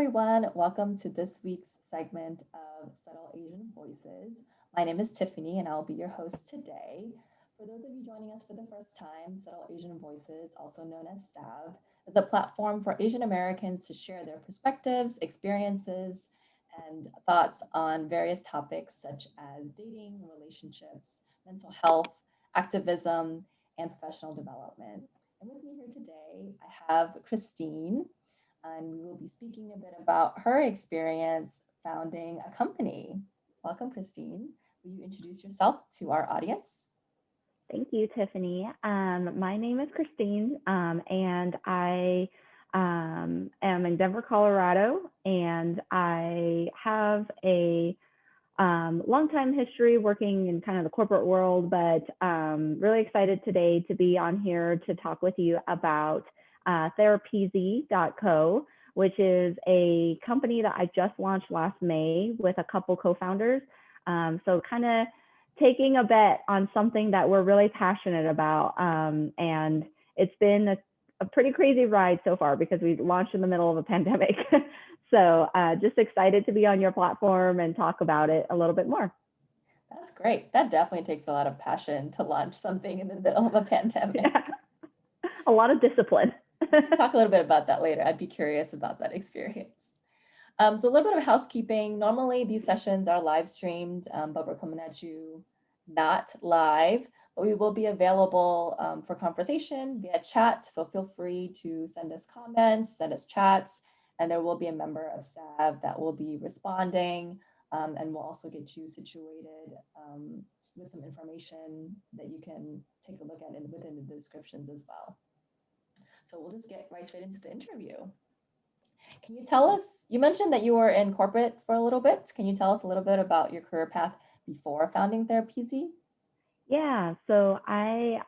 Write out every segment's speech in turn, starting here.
everyone. Welcome to this week's segment of Subtle Asian Voices. My name is Tiffany, and I'll be your host today. For those of you joining us for the first time, Subtle Asian Voices, also known as SAV, is a platform for Asian Americans to share their perspectives, experiences, and thoughts on various topics such as dating, relationships, mental health, activism, and professional development. And with me here today, I have Christine, and we will be speaking a bit about her experience founding a company. Welcome, Christine. Will you introduce yourself to our audience? Thank you, Tiffany. My name is Christine, and I am in Denver, Colorado, and I have a long time history working in kind of the corporate world, but really excited today to be on here to talk with you about therapyz.co, which is a company that I just launched last May with a couple co-founders. So kind of taking a bet on something that we're really passionate about. And it's been a pretty crazy ride so far because we launched in the middle of a pandemic. So just excited to be on your platform and talk about it a little bit more. That's great. That definitely takes a lot of passion to launch something in the middle of a pandemic. Yeah. A lot of discipline. Talk a little bit about that later. I'd be curious about that experience. So a little bit of housekeeping. Normally these sessions are live streamed, but we're coming at you not live, but we will be available for conversation via chat. So feel free to send us comments, send us chats, and there will be a member of SAV that will be responding, and we'll also get you situated with some information that you can take a look at within the descriptions as well. So we'll just get right straight into the interview. Can you tell us, you mentioned that you were in corporate for a little bit. Can you tell us a little bit about your career path before founding therapyz? Yeah, so I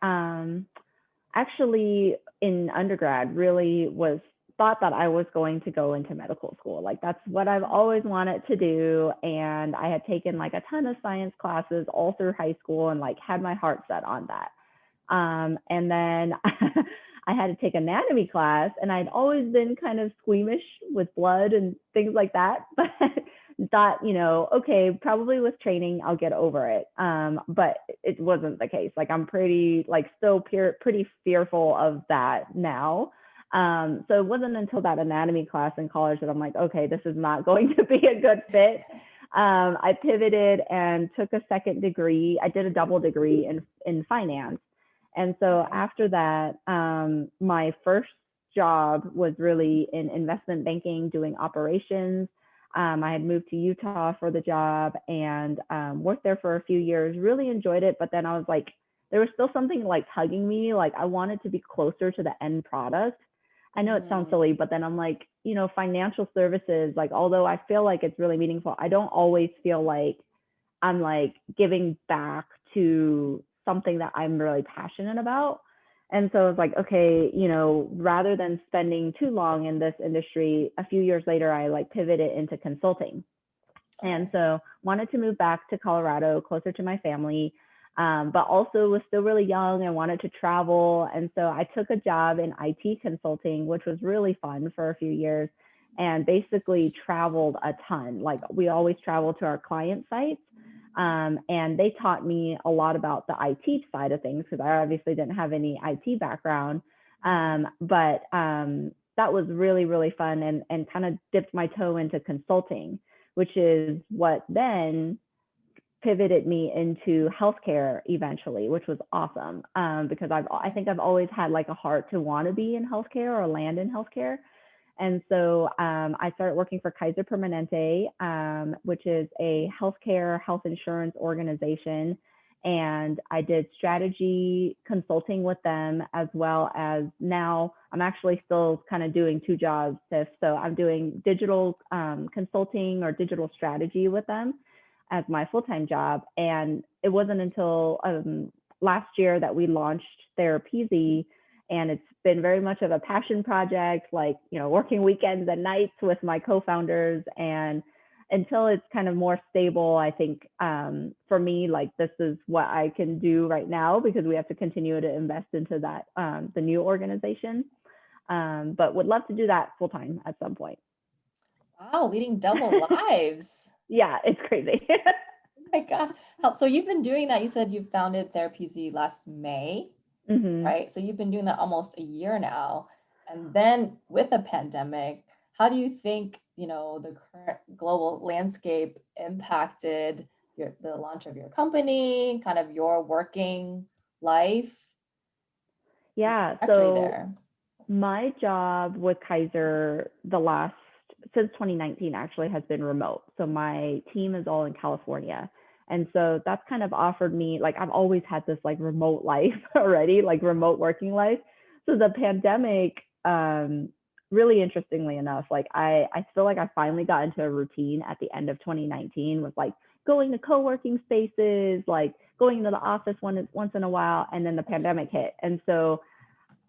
actually in undergrad really thought that I was going to go into medical school. Like that's what I've always wanted to do. And I had taken like a ton of science classes all through high school and like had my heart set on that. And then I had to take anatomy class, and I'd always been kind of squeamish with blood and things like that, but thought, okay, probably with training, I'll get over it. But it wasn't the case. Like I'm pretty, pretty fearful of that now. So it wasn't until that anatomy class in college that I'm like, okay, this is not going to be a good fit. I pivoted and took a second degree. I did a double degree in finance. And so after that, my first job was really in investment banking, doing operations. I had moved to Utah for the job and worked there for a few years, really enjoyed it. But then I was like, there was still something like tugging me. Like I wanted to be closer to the end product. I know it sounds silly, but then I'm like, financial services, like, although I feel like it's really meaningful, I don't always feel like I'm like giving back to something that I'm really passionate about. And so it's like, okay, rather than spending too long in this industry, a few years later, I like pivoted into consulting. And so wanted to move back to Colorado, closer to my family, but also was still really young and wanted to travel. And so I took a job in IT consulting, which was really fun for a few years, and basically traveled a ton. Like we always travel to our client sites. And they taught me a lot about the IT side of things because I obviously didn't have any IT background. But that was really, really fun and kind of dipped my toe into consulting, which is what then pivoted me into healthcare eventually, which was awesome because I think I've always had like a heart to want to be in healthcare or land in healthcare. And so I started working for Kaiser Permanente, which is a healthcare health insurance organization. And I did strategy consulting with them, as well as now I'm actually still kind of doing two jobs. So I'm doing digital consulting or digital strategy with them as my full-time job. And it wasn't until last year that we launched therapyz. And it's been very much of a passion project, like, working weekends and nights with my co-founders. And until it's kind of more stable, I think for me, like this is what I can do right now because we have to continue to invest into that, the new organization. But would love to do that full time at some point. Wow, leading double lives. Yeah, it's crazy. Oh my gosh. So you've been doing that. You said you founded Therapy last May, Hmm. right? So you've been doing that almost a year now. And then with the pandemic, how do you think, the current global landscape impacted the launch of your company, kind of your working life, your Yeah, trajectory so there? my job with Kaiser since 2019 actually has been remote. So my team is all in California. And so that's kind of offered me, like, I've always had this like remote life already, like remote working life. So the pandemic, really interestingly enough, like I feel like I finally got into a routine at the end of 2019 with like going to co-working spaces, like going into the office once in a while, and then the pandemic hit. And so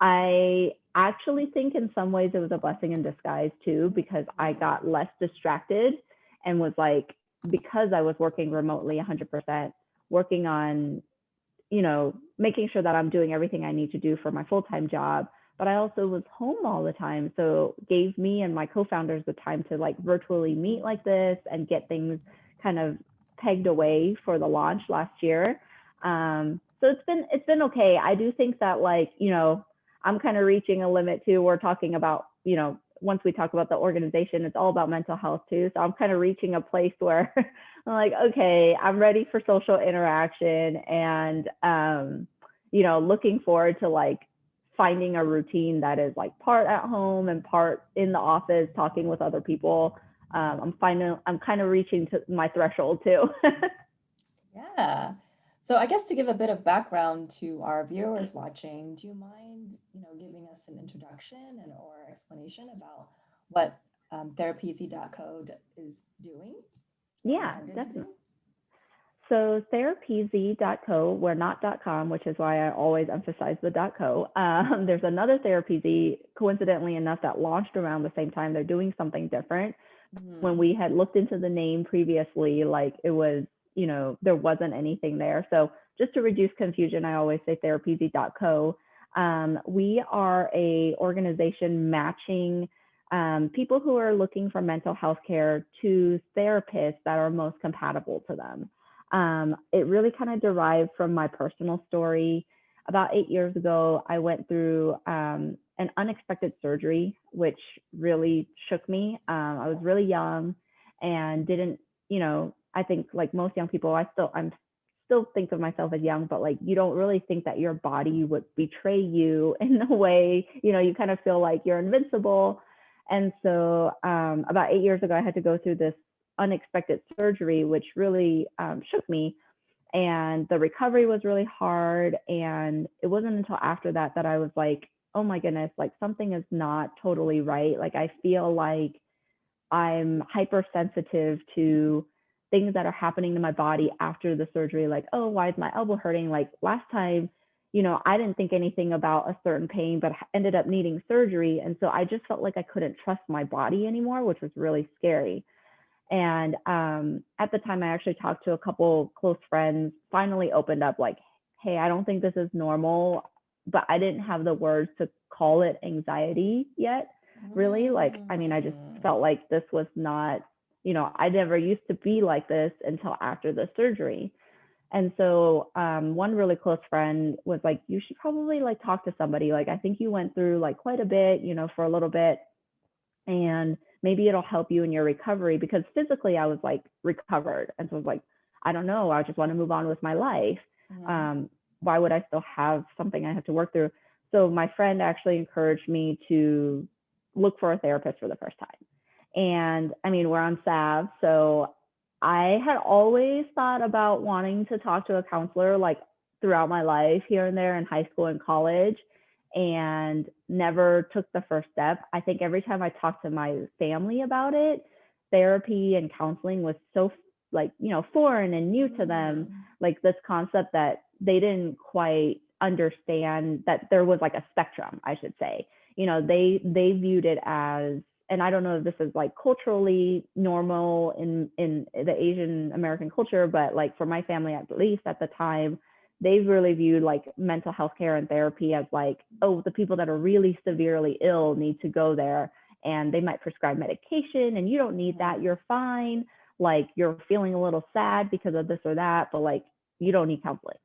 I actually think in some ways it was a blessing in disguise too, because I got less distracted and was like, because I was working remotely 100%, working on, making sure that I'm doing everything I need to do for my full time job. But I also was home all the time. So gave me and my co founders the time to like virtually meet like this and get things kind of pegged away for the launch last year. So it's been okay. I do think that like, I'm kind of reaching a limit too. We're talking about, once we talk about the organization, it's all about mental health too. So I'm kind of reaching a place where I'm like, okay, I'm ready for social interaction and, looking forward to like finding a routine that is like part at home and part in the office, talking with other people. I'm kind of reaching to my threshold too. Yeah. So I guess to give a bit of background to our viewers watching, do you mind, giving us an introduction and or explanation about what therapyz.co is doing or Yeah, intended to do? definitely. So therapyz.co, we're not .com, which is why I always emphasize the .co. There's another Therapyz, coincidentally enough, that launched around the same time. They're doing something different. When Mhm. we had looked into the name previously, like it was, there wasn't anything there. So just to reduce confusion, I always say therapyz.co. We are a organization matching people who are looking for mental health care to therapists that are most compatible to them. It really kind of derived from my personal story. About 8 years ago, I went through an unexpected surgery, which really shook me. I was really young and didn't, I think like most young people, I'm still think of myself as young, but like you don't really think that your body would betray you in a way, you kind of feel like you're invincible. And so about 8 years ago, I had to go through this unexpected surgery, which really shook me. And the recovery was really hard. And it wasn't until after that that I was like, oh my goodness, like something is not totally right. Like I feel like I'm hypersensitive to things that are happening to my body after the surgery. Like, oh, why is my elbow hurting? Like last time, I didn't think anything about a certain pain, but ended up needing surgery. And so I just felt like I couldn't trust my body anymore, which was really scary. And at the time, I actually talked to a couple close friends, finally opened up like, hey, I don't think this is normal, but I didn't have the words to call it anxiety yet, really. Like, I mean, I just Mm. felt like this was not, I never used to be like this until after the surgery. And so one really close friend was like, you should probably like talk to somebody. Like, I think you went through like quite a bit, for a little bit and maybe it'll help you in your recovery because physically I was like recovered. And so I was like, I don't know, I just want to move on with my life. Mhm. Um, why would I still have something I have to work through? So my friend actually encouraged me to look for a therapist for the first time. And I mean, we're on SAV. So I had always thought about wanting to talk to a counselor like throughout my life here and there in high school and college and never took the first step. I think every time I talked to my family about it, therapy and counseling was so like, foreign and new to them, Mm. like this concept that they didn't quite understand that there was like a spectrum, I should say. They viewed it as, and I don't know if this is like culturally normal in the Asian American culture, but like for my family at least at the time, they've really viewed like mental health care and therapy as like, oh, the people that are really severely ill need to go there. and they might prescribe medication and you don't need that, you're fine, like you're feeling a little sad because of this or that, but like you don't need counseling.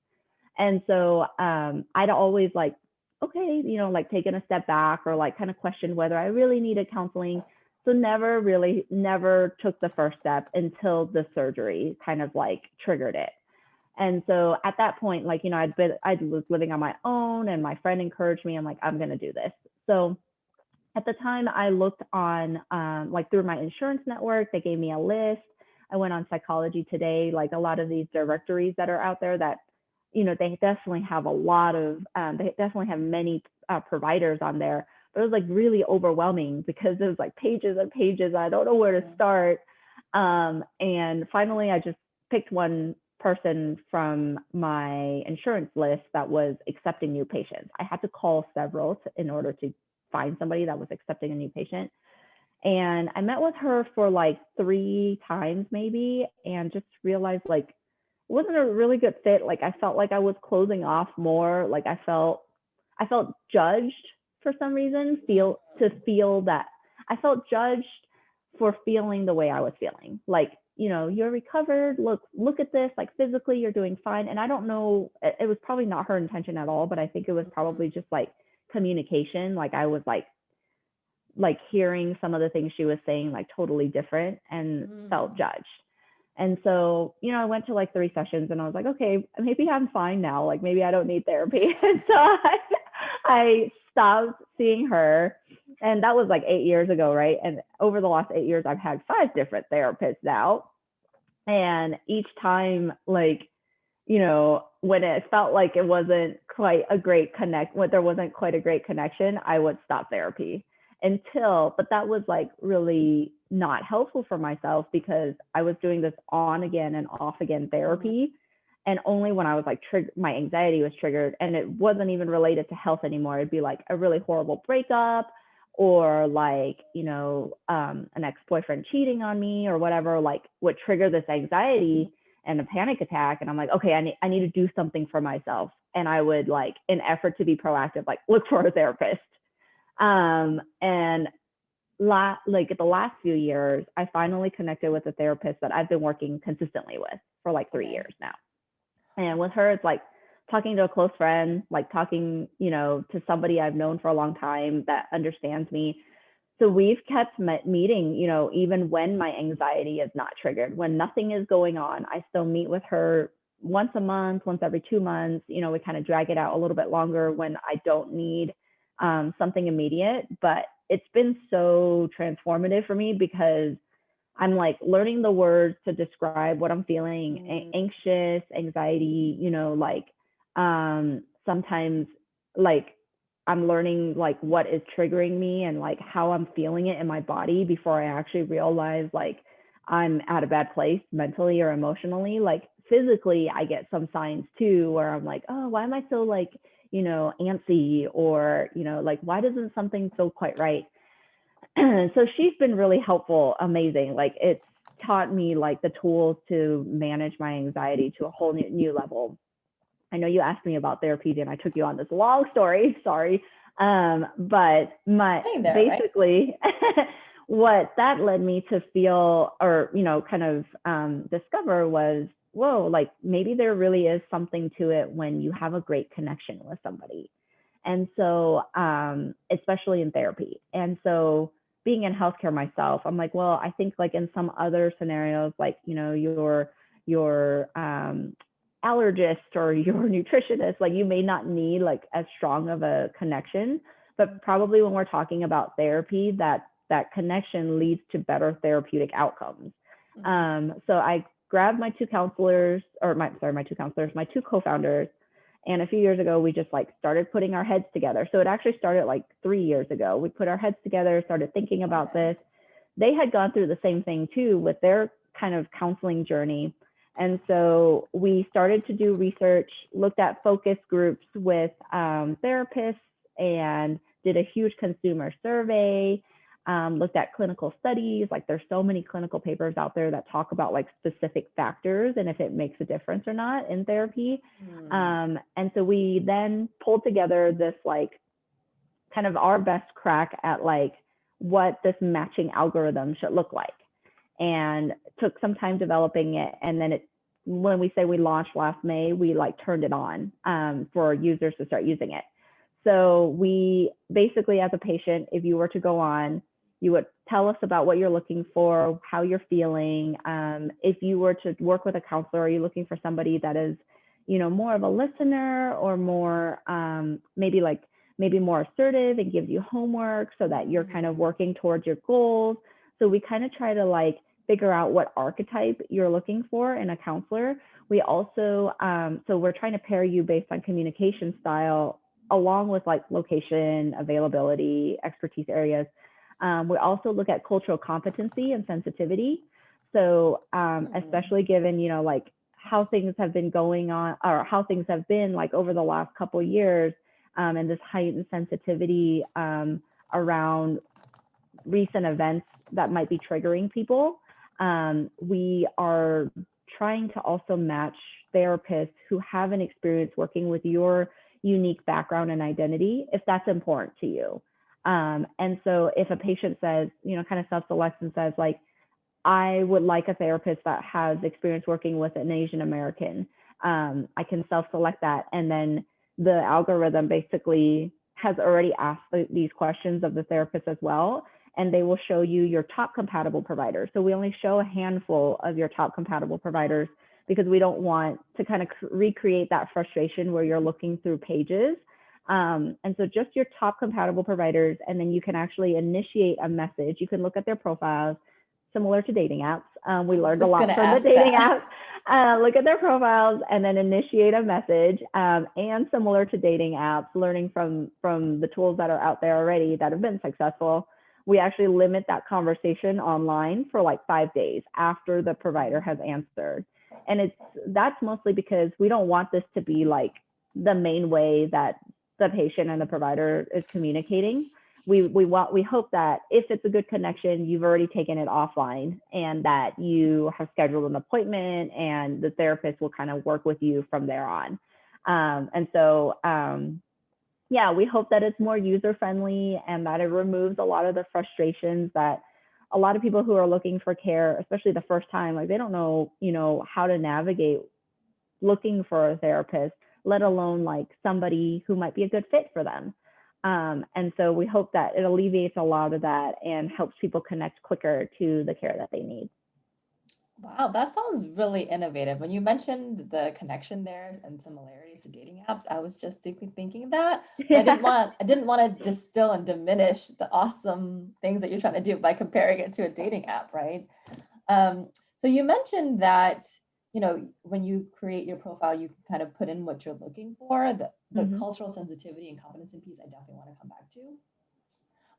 And so I'd always like, okay, you know, like taken a step back or like kind of questioned whether I really needed counseling. So never took the first step until the surgery kind of like triggered it. And so at that point, like, you know, I was living on my own and my friend encouraged me. I'm like, I'm going to do this. So at the time I looked on like through my insurance network, they gave me a list. I went on Psychology Today, like a lot of these directories that are out there that, you know, they definitely have a lot of, they definitely have many providers on there, but it was like really overwhelming because there was like pages and pages. I don't know where to start. And finally I just picked one person from my insurance list that was accepting new patients. I had to call several in order to find somebody that was accepting a new patient. And I met with her for like 3 times maybe, and just realized like it wasn't a really good fit. Like I felt like I was closing off more. Like I felt judged for some reason, feel that I felt judged for feeling the way I was feeling. Like, you know, you're recovered, look at this, like physically you're doing fine. And I don't know, it was probably not her intention at all, but I think it was probably just like communication. Like I was like hearing some of the things she was saying like totally different and felt judged. And so, you know, I went to like 3 sessions and I was like, okay, maybe I'm fine now. Like maybe I don't need therapy. And so I stopped seeing her. And that was like 8 years ago, right? And over the last 8 years, I've had 5 different therapists now. And each time, like, you know, when it felt like it wasn't quite a great when there wasn't quite a great connection, I would stop therapy but that was like really not helpful for myself because I was doing this on again and off again therapy. And only when I was like my anxiety was triggered, and it wasn't even related to health anymore. It'd be like a really horrible breakup or like, you know, an ex-boyfriend cheating on me or whatever, like would trigger this anxiety and a panic attack. And I'm like, okay, I need to do something for myself. And I would like, in effort to be proactive, like look for a therapist. And like the last few years, I finally connected with a therapist that I've been working consistently with for like 3 years now. And with her, it's like talking to a close friend, like talking, you know, to somebody I've known for a long time that understands me. So we've kept meeting, you know, even when my anxiety is not triggered, when nothing is going on, I still meet with her once a month, once every 2 months. You know, we kind of drag it out a little bit longer when I don't need something immediate. But it's been so transformative for me because I'm like learning the words to describe what I'm feeling, anxious, anxiety, you know, like sometimes like I'm learning like what is triggering me and like how I'm feeling it in my body before I actually realize like I'm at a bad place mentally or emotionally. Like physically, I get some signs too where I'm like, oh, why am I so like, you know, antsy, or, you know, like why doesn't something feel quite right? So she's been really helpful, amazing. Like it's taught me like the tools to manage my anxiety to a whole new level. I know you asked me about therapy and I took you on this long story, sorry. But basically what that led me to feel, or, you know, kind of discover was, whoa, like maybe there really is something to it when you have a great connection with somebody. And so, especially in therapy. And so being in healthcare myself, I'm like, well, I think like in some other scenarios, like, you know, your allergist or your nutritionist, like you may not need like as strong of a connection, but probably when we're talking about therapy, that connection leads to better therapeutic outcomes. So I grabbed my 2 counselors, or my my 2 co-founders. And a few years ago, we just like started putting our heads together. So it actually started like 3 years ago. We put our heads together, started thinking about this. They had gone through the same thing too with their kind of counseling journey. And so we started to do research, looked at focus groups with therapists, and did a huge consumer survey, looked at clinical studies. Like there's so many clinical papers out there that talk about like specific factors and if it makes a difference or not in therapy. And so we then pulled together this like kind of our best crack at like what this matching algorithm should look like, and took some time developing it. And then when we say we launched last May, we like turned it on for users to start using it. So we basically, as a patient, if you were to go on, you would tell us about what you're looking for, how you're feeling. If you were to work with a counselor, are you looking for somebody that is, more of a listener, or more maybe more assertive and gives you homework so that you're kind of working towards your goals. So we kind of try to like figure out what archetype you're looking for in a counselor. We also, so we're trying to pair you based on communication style, along with like location, availability, expertise areas. We also look at cultural competency and sensitivity. So especially given, like how things have been going on, or how things have been like over the last couple of years, and this heightened sensitivity around recent events that might be triggering people. We are trying to also match therapists who have an experience working with your unique background and identity, if that's important to you. And so if a patient says, kind of self-selects and says like, I would like a therapist that has experience working with an Asian American, I can self-select that. And then the algorithm basically has already asked these questions of the therapist as well, and they will show you your top compatible providers. So we only show a handful of your top compatible providers because we don't want to kind of recreate that frustration where you're looking through pages. And so just your top compatible providers, and then you can actually initiate a message. You can look at their profiles, similar to dating apps. We learned a lot from the dating apps. Look at their profiles and then initiate a message. And similar to dating apps, learning from the tools that are out there already that have been successful, we actually limit that conversation online for like 5 days after the provider has answered. And that's mostly because we don't want this to be like the main way that the patient and the provider is communicating. We hope that if it's a good connection, you've already taken it offline, and that you have scheduled an appointment, and the therapist will kind of work with you from there on. Yeah, we hope that it's more user friendly, and that it removes a lot of the frustrations that a lot of people who are looking for care, especially the first time, like they don't know, how to navigate looking for a therapist, let alone like somebody who might be a good fit for them. And so we hope that it alleviates a lot of that and helps people connect quicker to the care that they need. Wow, that sounds really innovative. When you mentioned the connection there and similarities to dating apps, I was just thinking that. I didn't want to distill and diminish the awesome things that you're trying to do by comparing it to a dating app, right? So you mentioned that, when you create your profile, you can kind of put in what you're looking for. The cultural sensitivity and competency piece, I definitely want to come back to.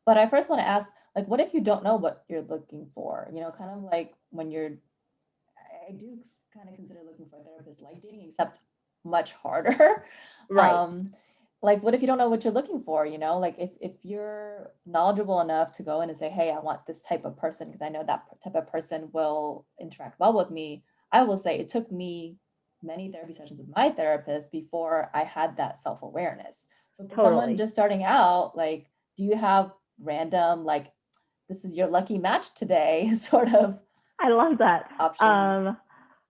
But I first want to ask, like, what if you don't know what you're looking for? Kind of like when I do kind of consider looking for a therapist like dating, except much harder. Right. Like, what if you don't know what you're looking for? Like if you're knowledgeable enough to go in and say, hey, I want this type of person because I know that type of person will interact well with me. I will say it took me many therapy sessions with my therapist before I had that self-awareness. So for someone just starting out, like, do you have random, like, this is your lucky match today sort of? I love that. Options?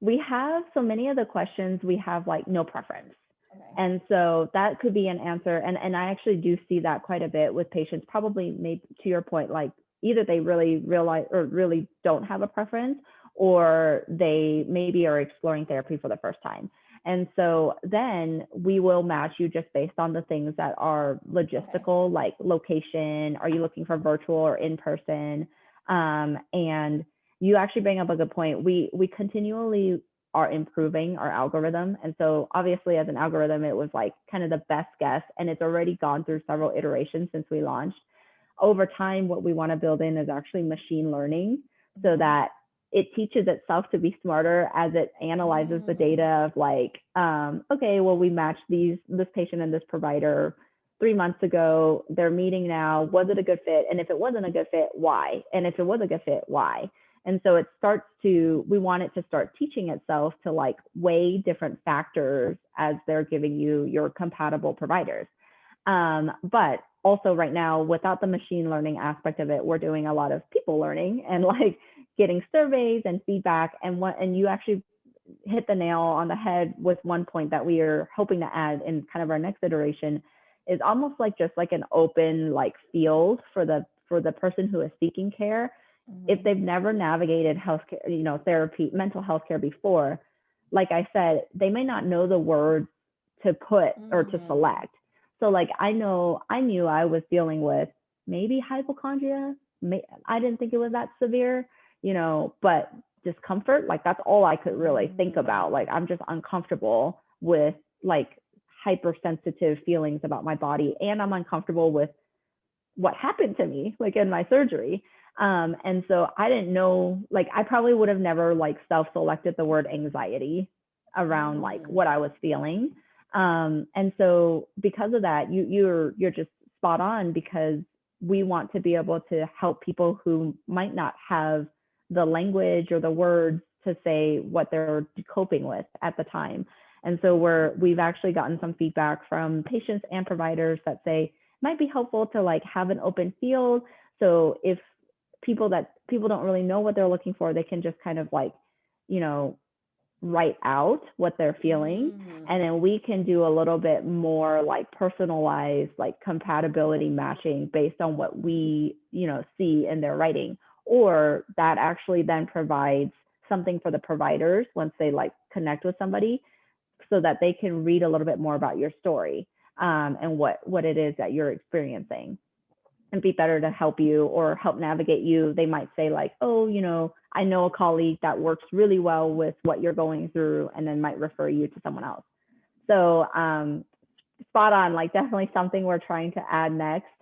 We have so many of the questions, we have like no preference. Okay. And so that could be an answer. And I actually do see that quite a bit with patients, probably maybe to your point, like either they really realize or really don't have a preference, or they maybe are exploring therapy for the first time. And so then we will match you just based on the things that are logistical, like location. Are you looking for virtual or in person? And you actually bring up a good point. We continually are improving our algorithm. And so obviously as an algorithm, it was like kind of the best guess, and it's already gone through several iterations since we launched. Over time, what we want to build in is actually machine learning, so that it teaches itself to be smarter as it analyzes the data of like, okay, well, we matched this patient and this provider 3 months ago, they're meeting now. Was it a good fit? And if it wasn't a good fit, why? And if it was a good fit, why? And so we want it to start teaching itself to like weigh different factors as they're giving you your compatible providers. But also right now, without the machine learning aspect of it, we're doing a lot of people learning and like getting surveys and feedback. And you actually hit the nail on the head with one point that we are hoping to add in kind of our next iteration, is almost like just like an open like field for the person who is seeking care. If they've never navigated healthcare, therapy, mental health care before, like I said, they may not know the words to put or to select. So like I knew I was dealing with maybe hypochondria. I didn't think it was that severe, but discomfort, like that's all I could really think about. Like I'm just uncomfortable with like hypersensitive feelings about my body, and I'm uncomfortable with what happened to me like in my surgery. And so I didn't know, like I probably would have never like self-selected the word anxiety around like what I was feeling. And so because of that, you're just spot on, because we want to be able to help people who might not have the language or the words to say what they're coping with at the time. And so we've actually gotten some feedback from patients and providers that say it might be helpful to like have an open field. So if people don't really know what they're looking for, they can just kind of like, write out what they're feeling. And then we can do a little bit more like personalized, like compatibility matching based on what we, see in their writing. Or that actually then provides something for the providers once they like connect with somebody, so that they can read a little bit more about your story, and what it is that you're experiencing, and be better to help you or help navigate you. They might say like, oh, I know a colleague that works really well with what you're going through, and then might refer you to someone else. So spot on, like definitely something we're trying to add next,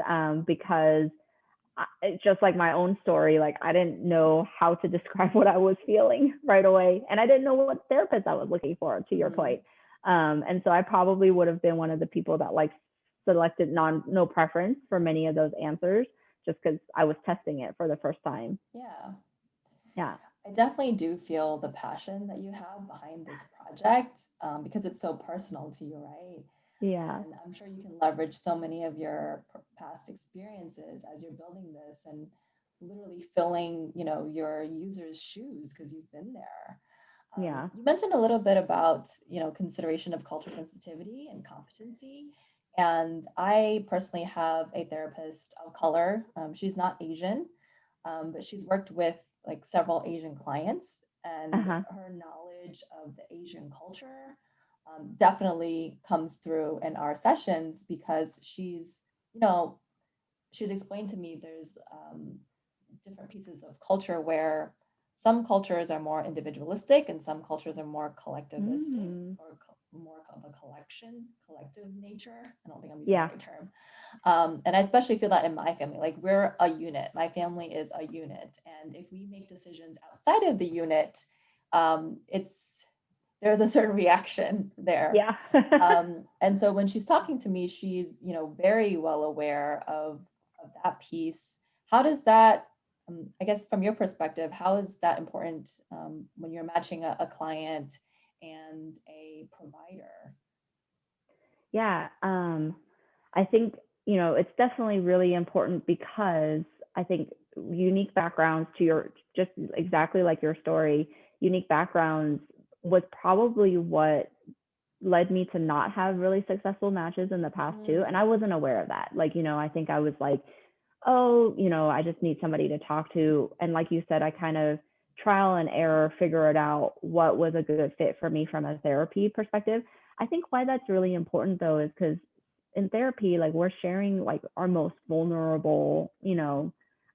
because it's just like my own story. Like I didn't know how to describe what I was feeling right away. And I didn't know what therapist I was looking for, to your point. And so I probably would have been one of the people that like selected no preference for many of those answers, just because I was testing it for the first time. Yeah. I definitely do feel the passion that you have behind this project, because it's so personal to you, right? Yeah. And I'm sure you can leverage so many of your past experiences as you're building this, and literally filling, your users' shoes, because you've been there. Yeah. You mentioned a little bit about, consideration of culture sensitivity and competency. And I personally have a therapist of color. She's not Asian, but she's worked with like several Asian clients, and her knowledge of the Asian culture definitely comes through in our sessions, because she's explained to me there's different pieces of culture where some cultures are more individualistic and some cultures are more collectivistic, or more of a collective nature. I don't think I'm using the right term. And I especially feel that in my family, like we're a unit. My family is a unit. And if we make decisions outside of the unit, there's a certain reaction there. Yeah. And so when she's talking to me, she's, very well aware of that piece. How does that, I guess from your perspective, how is that important when you're matching a client and a provider? Yeah. I think, it's definitely really important, because I think unique backgrounds, just exactly like your story, unique backgrounds was probably what led me to not have really successful matches in the past too. And I wasn't aware of that. Like, I think I was like, oh, I just need somebody to talk to. And like you said, I kind of trial and error figured out what was a good fit for me from a therapy perspective. I think why that's really important though is because in therapy, like we're sharing like our most vulnerable,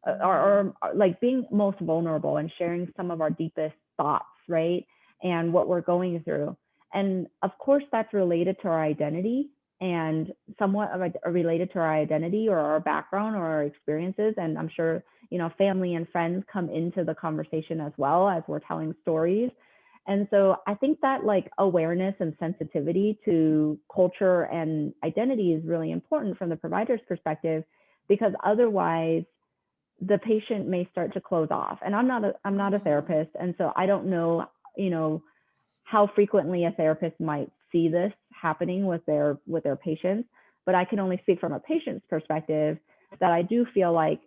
or like being most vulnerable and sharing some of our deepest thoughts, right? And what we're going through. And of course, that's related to our identity, and somewhat related to our identity or our background or our experiences. And I'm sure, family and friends come into the conversation as well as we're telling stories. And so I think that like awareness and sensitivity to culture and identity is really important from the provider's perspective, because otherwise the patient may start to close off. And I'm not a therapist. And so I don't know, how frequently a therapist might see this happening with their patients. but I can only speak from a patient's perspective, that I do feel like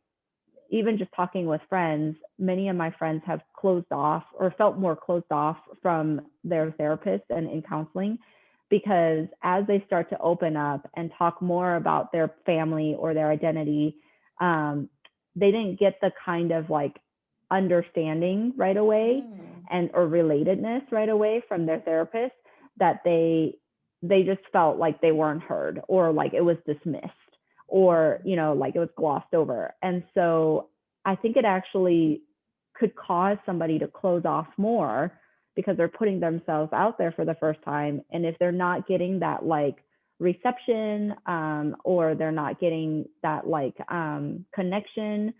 even just talking with friends, many of my friends have closed off or felt more closed off from their therapist and in counseling, because as they start to open up and talk more about their family or their identity, they didn't get the kind of like understanding right away and or relatedness right away from their therapist, that they just felt like they weren't heard, or like it was dismissed, or like it was glossed over. And so I think it actually could cause somebody to close off more, because they're putting themselves out there for the first time, and if they're not getting that like reception, or they're not getting that like connection,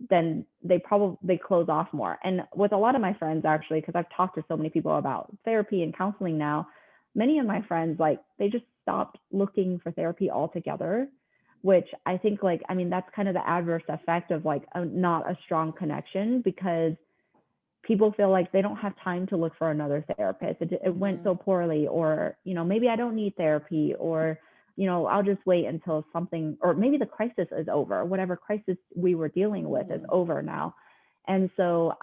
then they close off more. And with a lot of my friends, actually, because I've talked to so many people about therapy and counseling now, many of my friends, like, they just stopped looking for therapy altogether, which I think, like, I mean, that's kind of the adverse effect of like not a strong connection, because people feel like they don't have time to look for another therapist. It went so poorly, or maybe I don't need therapy, or I'll just wait until something, or maybe the crisis is over, whatever crisis we were dealing with is over now. And so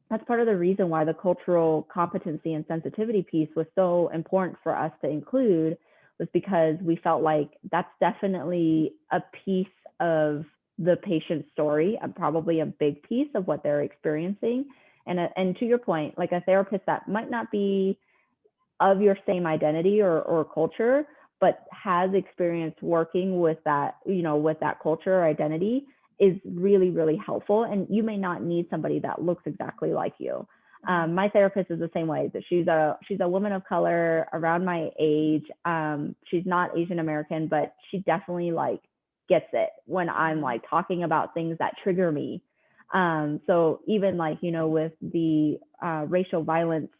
that's part of the reason why the cultural competency and sensitivity piece was so important for us to include, was because we felt like that's definitely a piece of the patient's story, and probably a big piece of what they're experiencing. And to your point, like a therapist that might not be of your same identity or culture, but has experience working with that, with that culture or identity, is really, really helpful. And you may not need somebody that looks exactly like you. My therapist is the same way. That she's a woman of color around my age. She's not Asian American, but she definitely like gets it when I'm like talking about things that trigger me. So even like, with the racial violence,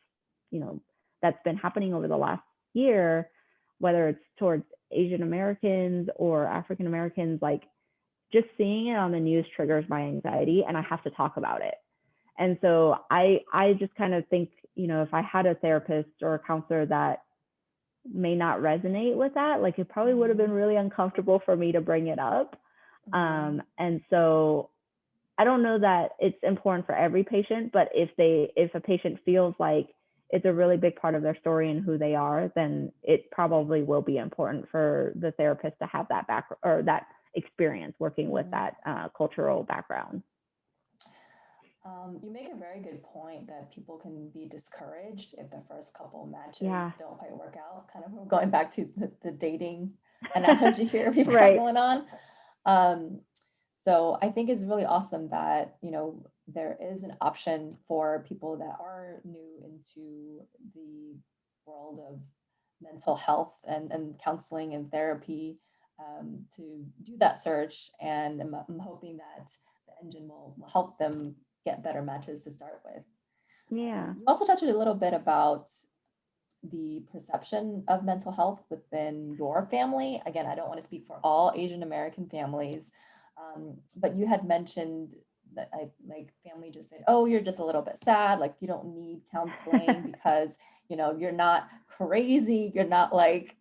that's been happening over the last year, whether it's towards Asian Americans or African Americans, like just seeing it on the news triggers my anxiety, and I have to talk about it. And so I just kind of think, if I had a therapist or a counselor that may not resonate with that, like it probably would have been really uncomfortable for me to bring it up. And so I don't know that it's important for every patient, but if a patient feels like it's a really big part of their story and who they are, then it probably will be important for the therapist to have that background or that experience working with that cultural background. You make a very good point that people can be discouraged if the first couple matches don't quite work out. Kind of going back to the dating analogy here we've got going on. So I think it's really awesome that, there is an option for people that are new into the world of mental health and counseling and therapy, to do that search. And I'm hoping that the engine will help them get better matches to start with. Yeah. You also touched a little bit about the perception of mental health within your family. Again, I don't want to speak for all Asian American families, but you had mentioned that family just said, oh, you're just a little bit sad, like you don't need counseling because you're not crazy, you're not like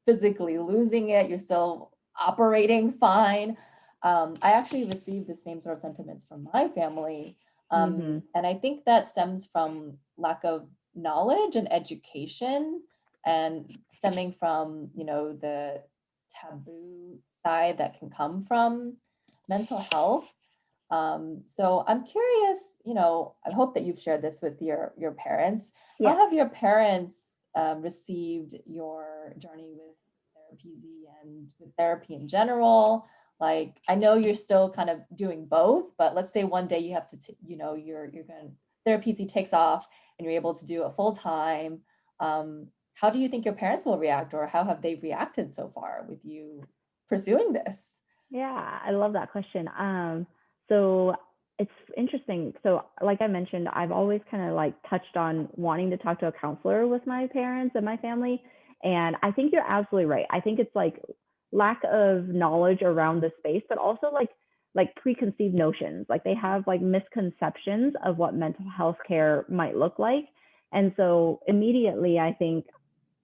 physically losing it, you're still operating fine. I actually received the same sort of sentiments from my family. And I think that stems from lack of knowledge and education, and stemming from, the taboo side that can come from mental health. So I'm curious, I hope that you've shared this with your parents. How have your parents received your journey with therapy and with therapy in general? Like, I know you're still kind of doing both, but let's say one day you have to, you're going therapy takes off and you're able to do it full time. How do you think your parents will react, or how have they reacted so far with you pursuing this? Yeah, I love that question. So it's interesting. So like I mentioned, I've always kind of like touched on wanting to talk to a counselor with my parents and my family. And I think you're absolutely right. I think it's like lack of knowledge around the space, but also like preconceived notions. Like they have like misconceptions of what mental health care might look like. And so immediately, I think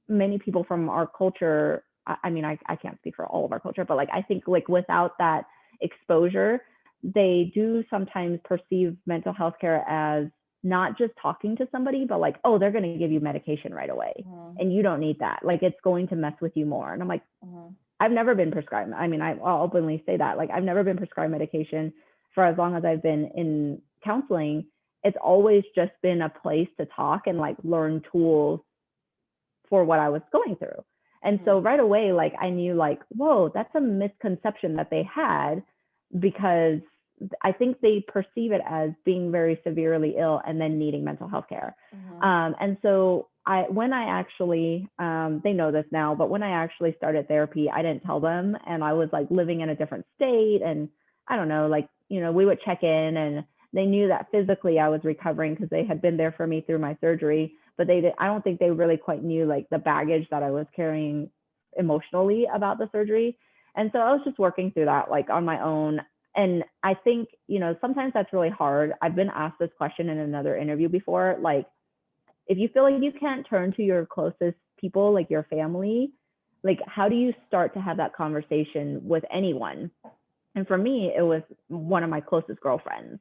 many people from our culture I mean, I can't speak for all of our culture, but like, I think like without that exposure, they do sometimes perceive mental health care as not just talking to somebody, but like, oh, they're going to give you medication right away. And you don't need that. Like, it's going to mess with you more. And I'm like, I've never been prescribed. I mean, I'll openly say that. Like, I've never been prescribed medication for as long as I've been in counseling. It's always just been a place to talk and like learn tools for what I was going through. And so right away, like I knew like, whoa, that's a misconception that they had, because I think they perceive it as being very severely ill and then needing mental health care. And so when I actually, they know this now, but when I actually started therapy, I didn't tell them. And I was like living in a different state. And I don't know, like, you know, we would check in and they knew that physically I was recovering because they had been there for me through my surgery, but I don't think they really quite knew like the baggage that I was carrying emotionally about the surgery. And so I was just working through that like on my own. And I think, you know, sometimes that's really hard. I've been asked this question in another interview before, like, if you feel like you can't turn to your closest people, like your family, like how do you start to have that conversation with anyone? And for me, it was one of my closest girlfriends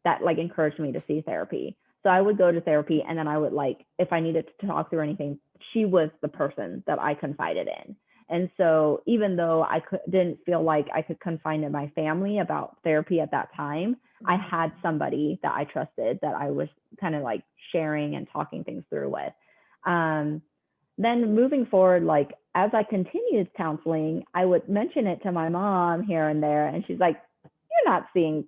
that like encouraged me to see therapy. So I would go to therapy, and then I would like, if I needed to talk through anything, she was the person that I confided in. And so even though I didn't feel like I could confide in my family about therapy at that time, I had somebody that I trusted that I was kind of like sharing and talking things through with. Then moving forward, like as I continued counseling, I would mention it to my mom here and there, and she's like, you're not seeing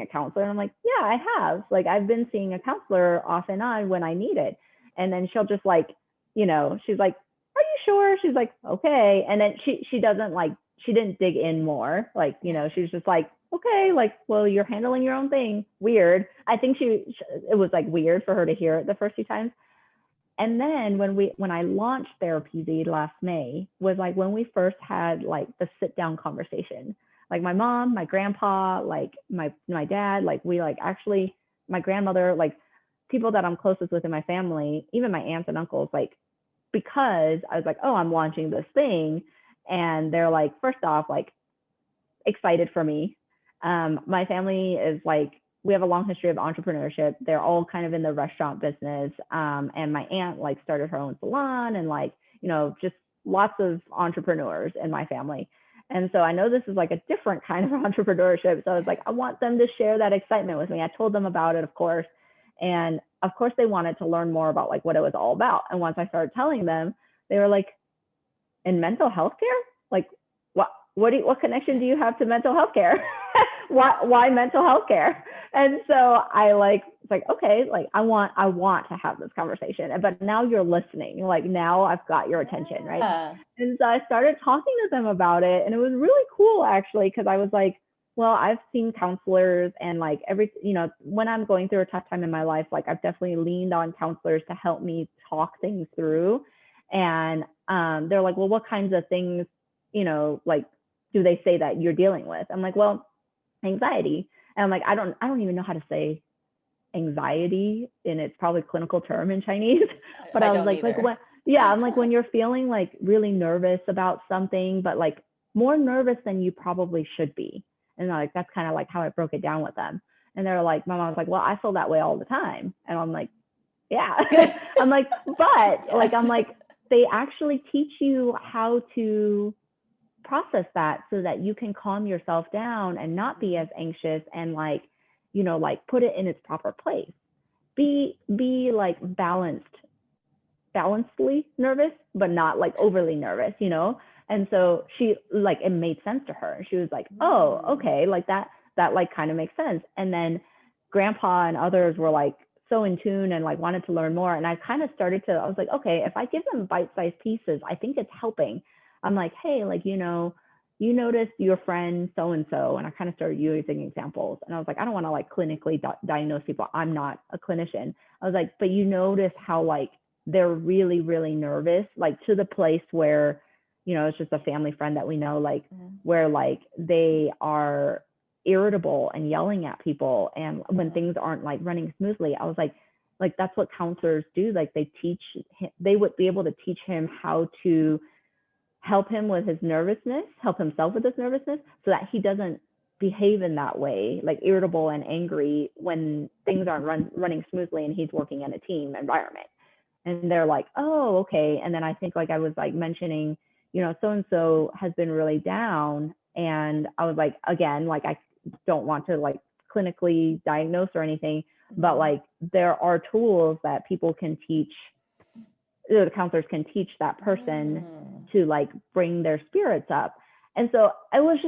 a counselor. And I'm like, yeah, I have. Like, I've been seeing a counselor off and on when I need it. And then she'll just like, you know, she's like, are you sure? She's like, okay. And then she doesn't like, she didn't dig in more. Like, you know, she's just like, okay, like, well, you're handling your own thing. Weird. I think it was like weird for her to hear it the first few times. And then when I launched Therapy Z last May, was like when we first had like the sit down conversation. Like my mom, my grandpa, like my dad, like we like actually, my grandmother, like people that I'm closest with in my family, even my aunts and uncles, like, because I was like, oh, I'm launching this thing. And they're like, first off, like excited for me. My family is like, we have a long history of entrepreneurship. They're all kind of in the restaurant business. And my aunt like started her own salon, and like, you know, just lots of entrepreneurs in my family. And so I know this is like a different kind of entrepreneurship. So I was like, I want them to share that excitement with me. I told them about it, of course. And of course they wanted to learn more about like what it was all about. And once I started telling them, they were like, in mental health care? Like, what connection do you have to mental health care? why mental health care? And so I like, it's like, okay, like I want to have this conversation, but now you're listening. Like now I've got your attention, right? And so I started talking to them about it, and it was really cool actually, because I was like, well, I've seen counselors, and like you know, when I'm going through a tough time in my life, like I've definitely leaned on counselors to help me talk things through. And they're like, well, what kinds of things, you know, like do they say that you're dealing with? I'm like, well, anxiety. And I'm like, I don't even know how to say anxiety in its probably clinical term in Chinese. But I was like what? Yeah, I'm like, when you're feeling like really nervous about something, but like more nervous than you probably should be. And like, that's kind of like how I broke it down with them. And they're like, my mom's like, well, I feel that way all the time. And I'm like, yeah. I'm like, but yes. Like, I'm like, they actually teach you how to process that so that you can calm yourself down and not be as anxious, and like, you know, like put it in its proper place. Be like balancedly nervous, but not like overly nervous, you know? And so she like, it made sense to her. She was like, oh, okay, like that like kind of makes sense. And then grandpa and others were like so in tune and like wanted to learn more. And I kind of started to, I was like, okay, if I give them bite-sized pieces, I think it's helping. I'm like, hey, like, you know, you noticed your friend so-and-so, and I kind of started using examples. And I was like, I don't want to like clinically diagnose people. I'm not a clinician. I was like, but you notice how like they're really, really nervous, like to the place where, you know, it's just a family friend that we know, like where like they are irritable and yelling at people. And when things aren't like running smoothly, I was like that's what counselors do. Like they would be able to teach him how to help him with his nervousness, help himself with his nervousness so that he doesn't behave in that way, like irritable and angry when things aren't running smoothly and he's working in a team environment. And they're like, oh, okay. And then I think like I was like mentioning, you know, so and so has been really down. And I was like, again, like I don't want to like clinically diagnose or anything, but like there are tools that people can teach, the counselors can teach that person to like bring their spirits up. And so it was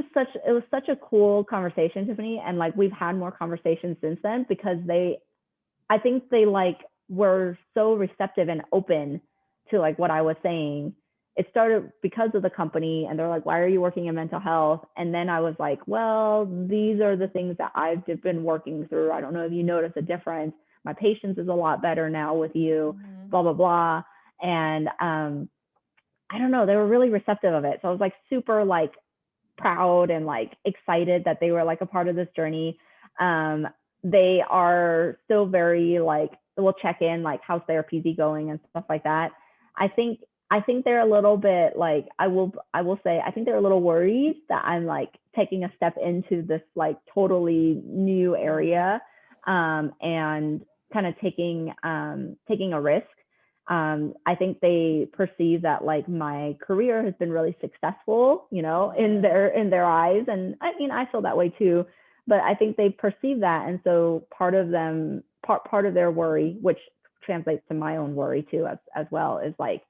such a cool conversation, Tiffany. And like we've had more conversations since then because I think they like were so receptive and open to like what I was saying. It started because of the company and they're like, why are you working in mental health? And then I was like, well, these are the things that I've been working through. I don't know if you notice a difference. My patience is a lot better now with you, blah, blah, blah. And I don't know, they were really receptive of it. So I was like super like proud and like excited that they were like a part of this journey. They are still very like, we'll check in like how's therapy going and stuff like that. I think they're a little bit like, I will say I think they're a little worried that I'm like taking a step into this like totally new area, and kind of taking a risk. I think they perceive that like my career has been really successful, you know, in their eyes. And I mean, I feel that way too, but I think they perceive that. And so part of their worry, which translates to my own worry too, as well, is like,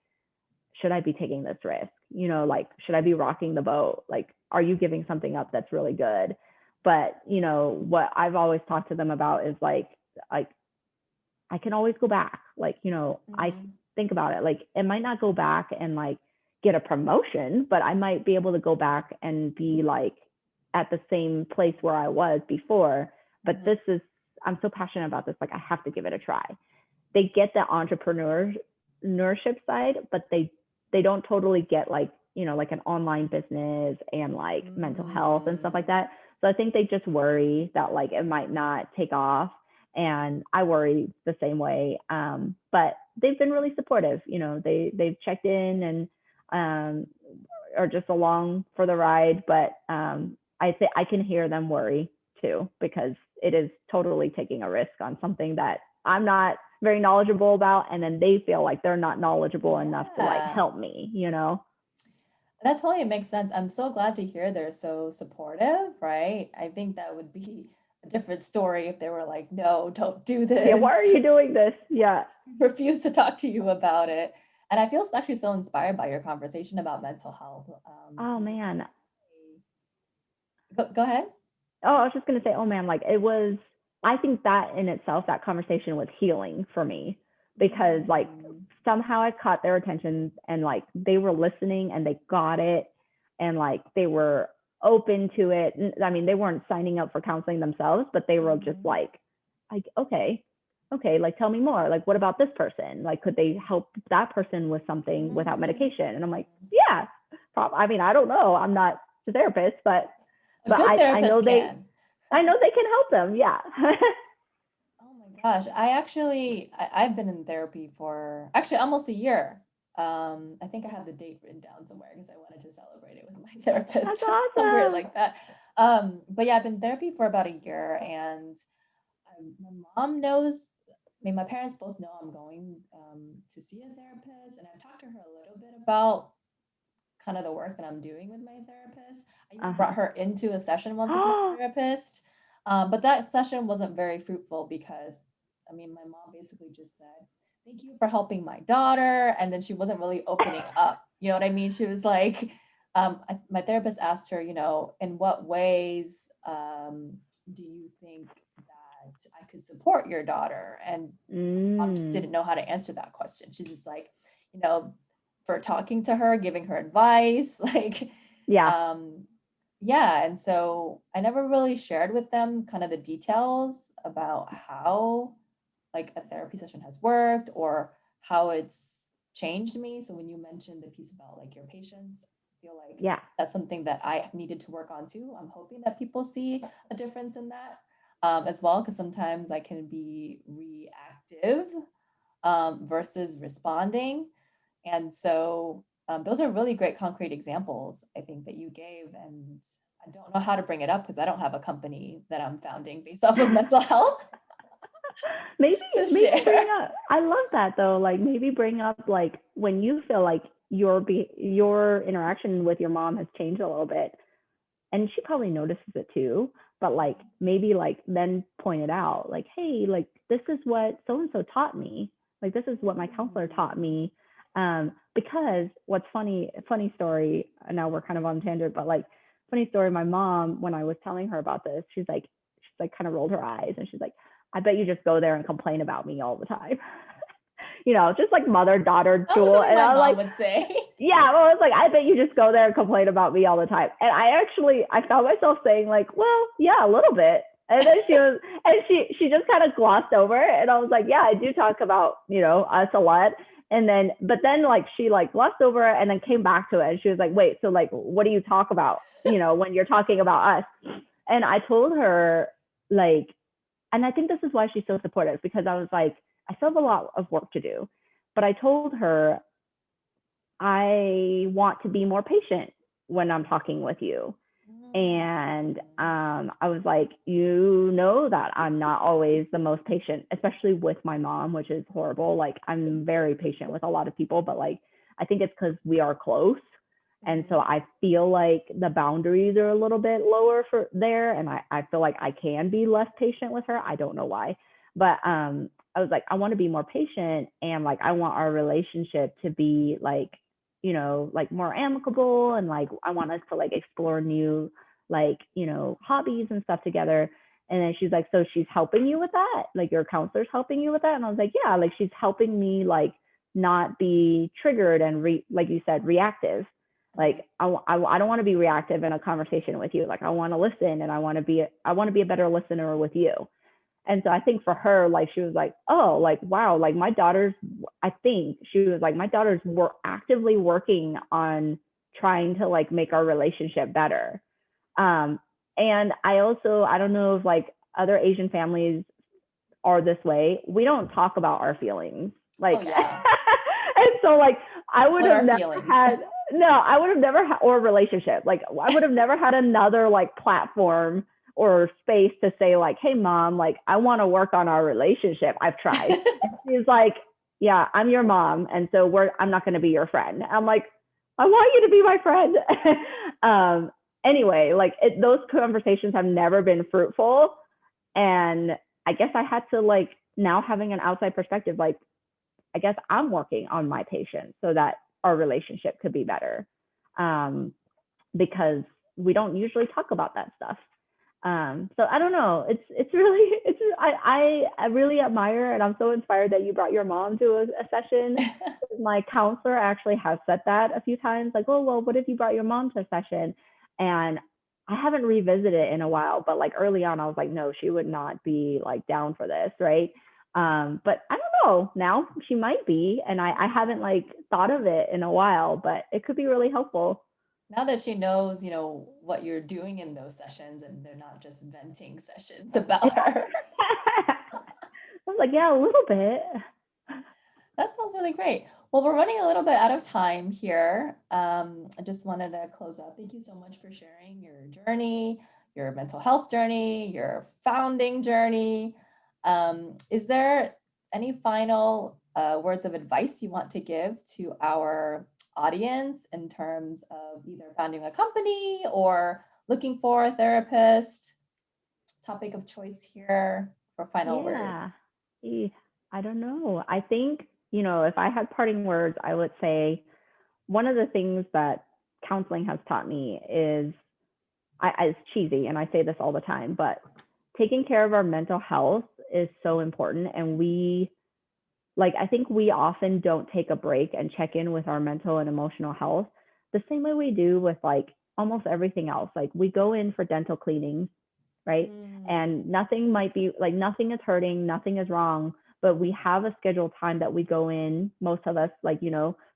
should I be taking this risk? You know, like, should I be rocking the boat? Like, are you giving something up that's really good? But, you know, what I've always talked to them about is like I can always go back. Like, you know, I think about it, like it might not go back and like get a promotion, but I might be able to go back and be like at the same place where I was before. But I'm so passionate about this. Like I have to give it a try. They get the entrepreneurship side, but they don't totally get like, you know, like an online business and like mental health and stuff like that. So I think they just worry that like it might not take off. And I worry the same way. But they've been really supportive. You know, they've checked in and are just along for the ride. But I can hear them worry too, because it is totally taking a risk on something that I'm not very knowledgeable about. And then they feel like they're not knowledgeable enough to like help me, you know? That totally makes sense. I'm so glad to hear they're so supportive, right? I think that would be a different story if they were like, no, don't do this. Yeah, why are you doing this? Yeah. Refuse to talk to you about it. And I feel actually so inspired by your conversation about mental health. Oh man. Go ahead. Oh, I was just gonna say, oh man, like it was, I think that in itself, that conversation was healing for me, because like somehow I caught their attention and like they were listening and they got it and like they were open to it. I mean, they weren't signing up for counseling themselves, but they were just like, okay, like tell me more. Like, what about this person? Like, could they help that person with something without medication? And I'm like, yeah, I mean, I don't know. I'm not a therapist, but I know they can help them. Yeah. Oh my gosh. I've been in therapy for actually almost a year. I think I have the date written down somewhere because I wanted to celebrate it with my therapist. That's Somewhere awesome. like that. But yeah, I've been in therapy for about a year, and my mom knows. I mean, my parents both know I'm going to see a therapist, and I've talked to her a little bit about kind of the work that I'm doing with my therapist. I even brought her into a session once with my therapist, but that session wasn't very fruitful because, I mean, my mom basically just said, "Thank you for helping my daughter," and then she wasn't really opening up. You know what I mean? She was like, my therapist asked her, you know, in what ways do you think that I could support your daughter? And mom just didn't know how to answer that question. She's just like, you know, for talking to her, giving her advice, like, Yeah. yeah. And so I never really shared with them kind of the details about how like a therapy session has worked or how it's changed me. So when you mentioned the piece about like your patients, I feel like Yeah. that's something that I needed to work on too. I'm hoping that people see a difference in that as well, because sometimes I can be reactive versus responding. And so those are really great concrete examples, I think, that you gave. And I don't know how to bring it up because I don't have a company that I'm founding based off of mental health maybe to maybe bring share. up, I love that though, like maybe bring up like when you feel like your interaction with your mom has changed a little bit, and she probably notices it too, but like maybe like then point it out, like, hey, like this is what so and so taught me, like this is what my counselor taught me. Because what's funny story, now we're kind of on tangent, but like funny story, my mom, when I was telling her about this, she's like kind of rolled her eyes and she's like, I bet you just go there and complain about me all the time. Just like mother daughter That was duel. something And my I was mom like, would say. yeah, well, it's like, I bet you just go there and complain about me all the time. And I found myself saying like, well, yeah, a little bit. And then she just kind of glossed over it. And I was like, yeah, I do talk about, us a lot. But then like, she like glossed over it and then came back to it. And she was like, wait, so like, what do you talk about, when you're talking about us? And I told her like, and I think this is why she's so supportive, because I was like, I still have a lot of work to do. But I told her, I want to be more patient when I'm talking with you. And I was like, that I'm not always the most patient, especially with my mom, which is horrible. Like, I'm very patient with a lot of people, but like, I think it's because we are close. And so I feel like the boundaries are a little bit lower for there. And I feel like I can be less patient with her. I don't know why. But I was like, I want to be more patient, and like I want our relationship to be like, like more amicable, and like I want us to like explore new like, hobbies and stuff together. And then she's like, so she's helping you with that? Like your counselor's helping you with that? And I was like, yeah, like she's helping me like not be triggered and like you said, reactive. Like I don't want to be reactive in a conversation with you. Like I want to listen, and I want to be a better listener with you. And so I think for her, like she was like, oh, like wow, like I think she was like, my daughters were actively working on trying to like make our relationship better. And I don't know if like other Asian families are this way. We don't talk about our feelings. Like, Oh yeah. and so like I would What have are never feelings? had, no, I would have never had, or relationship. Like I would have never had another like platform or space to say like, hey mom, like I want to work on our relationship. I've tried. And she's like, yeah, I'm your mom. And so I'm not going to be your friend. I'm like, I want you to be my friend. Anyway, like those conversations have never been fruitful. And I guess I had to like, now having an outside perspective, like, I guess I'm working on my patience so that our relationship could be better. Because we don't usually talk about that stuff. So I don't know. I really admire, and I'm so inspired that you brought your mom to a session. My counselor actually has said that a few times, like, oh, well, what if you brought your mom to a session? And I haven't revisited it in a while, but like early on, I was like, no, she would not be like down for this, right? But I don't know. Now she might be, and I haven't like thought of it in a while, but it could be really helpful. Now that she knows, what you're doing in those sessions and they're not just venting sessions about her. I was like, yeah, a little bit. That sounds really great. Well, we're running a little bit out of time here. I just wanted to close out. Thank you so much for sharing your journey, your mental health journey, your founding journey. Is there any final words of advice you want to give to our audience in terms of either founding a company or looking for a therapist? Topic of choice here for final words. Yeah. I don't know. I think, if I had parting words, I would say one of the things that counseling has taught me is, it's cheesy and I say this all the time, but taking care of our mental health is so important. And I think we often don't take a break and check in with our mental and emotional health the same way we do with like almost everything else. Like we go in for dental cleanings, right? And nothing is hurting, nothing is wrong, but we have a scheduled time that we go in, most of us, like,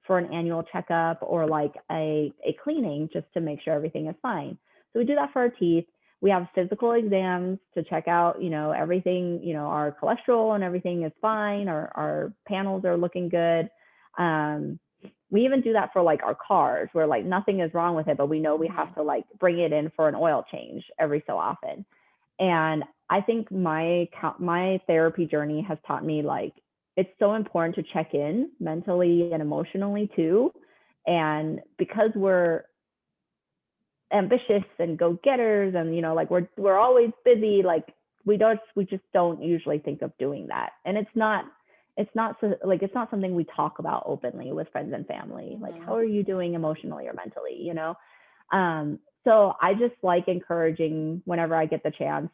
for an annual checkup or like a cleaning just to make sure everything is fine. So we do that for our teeth. We have physical exams to check out, everything, our cholesterol and everything is fine. Our panels are looking good. we even do that for like our cars where like nothing is wrong with it, but we know we have to like bring it in for an oil change every so often. And I think my therapy journey has taught me like it's so important to check in mentally and emotionally too. And because we're ambitious and go-getters and like we're always busy, like we just don't usually think of doing that. And it's not something we talk about openly with friends and family. Like, how are you doing emotionally or mentally, so I just like encouraging whenever I get the chance,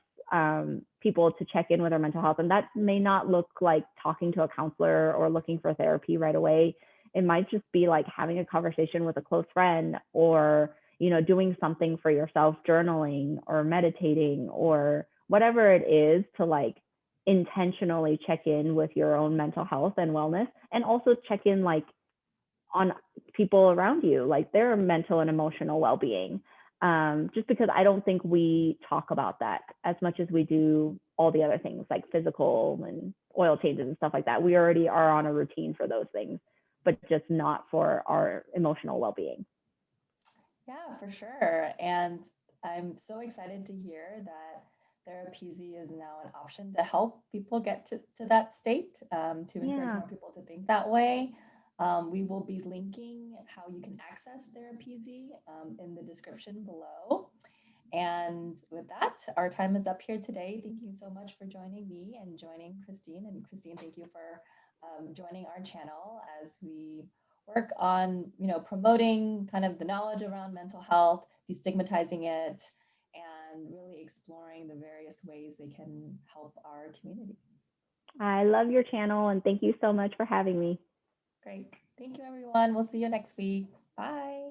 people to check in with their mental health. And that may not look like talking to a counselor or looking for therapy right away. It might just be like having a conversation with a close friend, or doing something for yourself, journaling or meditating or whatever it is, to like intentionally check in with your own mental health and wellness, and also check in like on people around you, like their mental and emotional well-being. Just because I don't think we talk about that as much as we do all the other things like physical and oil changes and stuff like that. We already are on a routine for those things, but just not for our emotional well-being. Yeah, for sure. And I'm so excited to hear that Therapy is now an option to help people get to that state, to encourage more people to think that way. We will be linking how you can access Therapy in the description below. And with that, our time is up here today. Thank you so much for joining me and joining Christine. And Christine, thank you for joining our channel as we work on, promoting kind of the knowledge around mental health, destigmatizing it, and really exploring the various ways they can help our community. I love your channel, and thank you so much for having me. Great. Thank you, everyone. We'll see you next week. Bye.